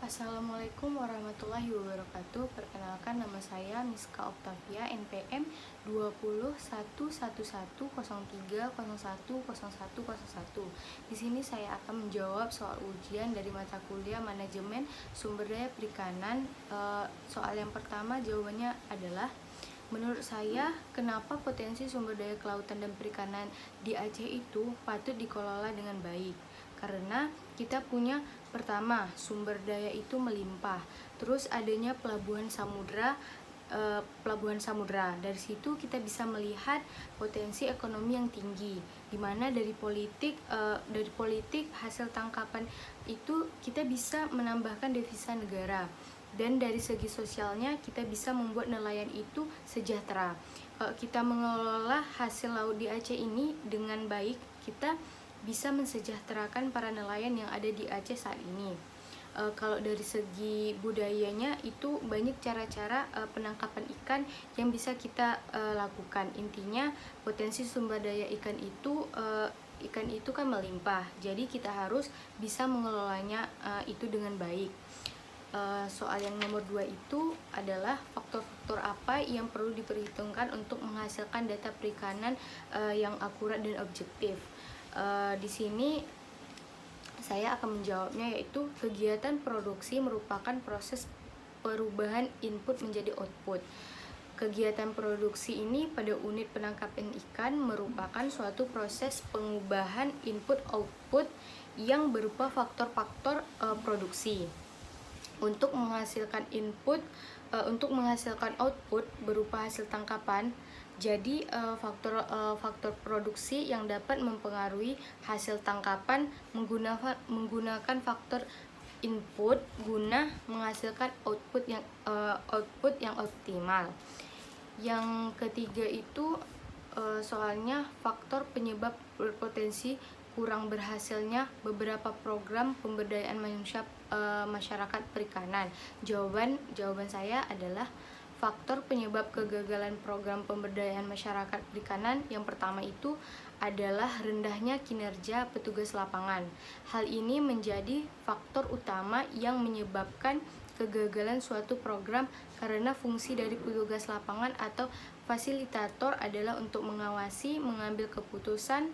Assalamualaikum warahmatullahi wabarakatuh. Perkenalkan, nama saya Miska Oktavia, NPM 2011103010101. Di sini saya akan menjawab soal ujian dari mata kuliah Manajemen Sumber Daya Perikanan. Soal yang pertama jawabannya adalah, menurut saya, kenapa potensi sumber daya kelautan dan perikanan di Aceh itu patut dikelola dengan baik? Karena kita punya, pertama, sumber daya itu melimpah, terus adanya pelabuhan samudra. Dari situ kita bisa melihat potensi ekonomi yang tinggi, dimana dari politik hasil tangkapan itu kita bisa menambahkan devisa negara. Dan dari segi sosialnya, kita bisa membuat nelayan itu sejahtera. Kalau kita mengelola hasil laut di Aceh ini dengan baik, kita bisa mensejahterakan para nelayan yang ada di Aceh saat ini. Kalau dari segi budayanya, itu banyak cara-cara penangkapan ikan yang bisa kita lakukan. Intinya, potensi sumber daya ikan itu kan melimpah, jadi kita harus bisa mengelolanya itu dengan baik. Soal yang nomor 2 itu adalah faktor-faktor apa yang perlu diperhitungkan untuk menghasilkan data perikanan yang akurat dan objektif. Di sini saya akan menjawabnya, yaitu kegiatan produksi merupakan proses perubahan input menjadi output. Kegiatan produksi ini pada unit penangkapan ikan merupakan suatu proses pengubahan input-output yang berupa faktor-faktor produksi. Untuk menghasilkan output berupa hasil tangkapan, jadi faktor produksi yang dapat mempengaruhi hasil tangkapan menggunakan faktor input guna menghasilkan output yang optimal. Yang ketiga itu soalnya faktor penyebab berpotensi kurang berhasilnya beberapa program pemberdayaan masyarakat perikanan. Jawaban saya adalah faktor penyebab kegagalan program pemberdayaan masyarakat perikanan. Yang pertama itu adalah rendahnya kinerja petugas lapangan. Hal ini menjadi faktor utama yang menyebabkan kegagalan suatu program, karena fungsi dari petugas lapangan atau fasilitator adalah untuk mengawasi, mengambil keputusan,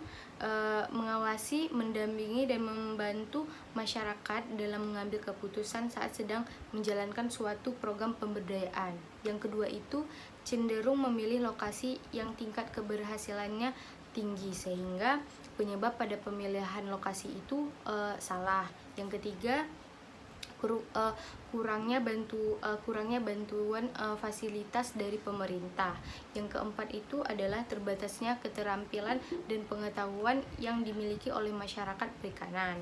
mendampingi dan membantu masyarakat dalam mengambil keputusan saat sedang menjalankan suatu program pemberdayaan. Yang kedua itu cenderung memilih lokasi yang tingkat keberhasilannya tinggi, sehingga penyebab pada pemilihan lokasi itu salah. Yang ketiga, kurangnya bantuan fasilitas dari pemerintah. Yang keempat itu adalah terbatasnya keterampilan dan pengetahuan yang dimiliki oleh masyarakat perikanan.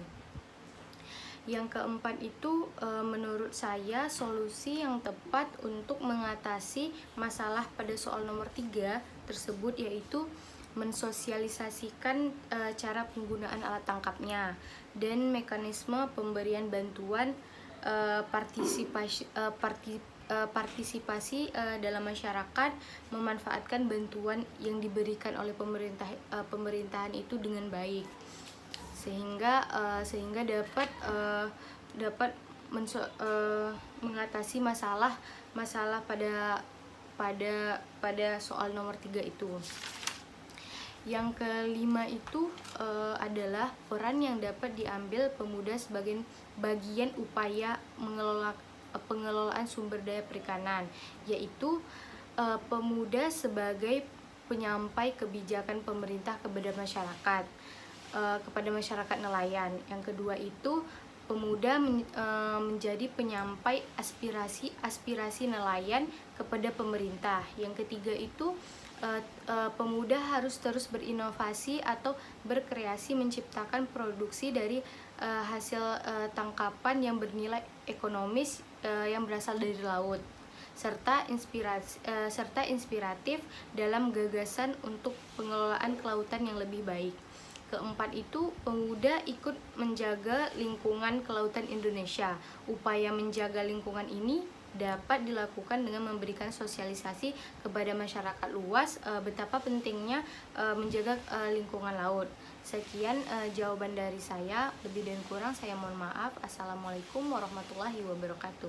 Yang keempat itu menurut saya solusi yang tepat untuk mengatasi masalah pada soal nomor 3 tersebut yaitu mensosialisasikan cara penggunaan alat tangkapnya dan mekanisme pemberian bantuan, partisipasi dalam masyarakat memanfaatkan bantuan yang diberikan oleh pemerintahan itu dengan baik, sehingga dapat mengatasi masalah pada soal nomor 3 itu. Yang kelima itu adalah peran yang dapat diambil pemuda sebagai bagian upaya pengelolaan sumber daya perikanan, yaitu pemuda sebagai penyampai kebijakan pemerintah kepada masyarakat nelayan. Yang kedua itu pemuda menjadi penyampai aspirasi nelayan kepada pemerintah. Yang ketiga itu pemuda harus terus berinovasi atau berkreasi menciptakan produksi dari hasil tangkapan yang bernilai ekonomis yang berasal dari laut, serta inspiratif dalam gagasan untuk pengelolaan kelautan yang lebih baik. Keempat itu pemuda ikut menjaga lingkungan kelautan Indonesia. Upaya menjaga lingkungan ini dapat dilakukan dengan memberikan sosialisasi kepada masyarakat luas betapa pentingnya menjaga lingkungan laut, Sekian jawaban dari saya, lebih dan kurang saya mohon maaf. Assalamualaikum warahmatullahi wabarakatuh.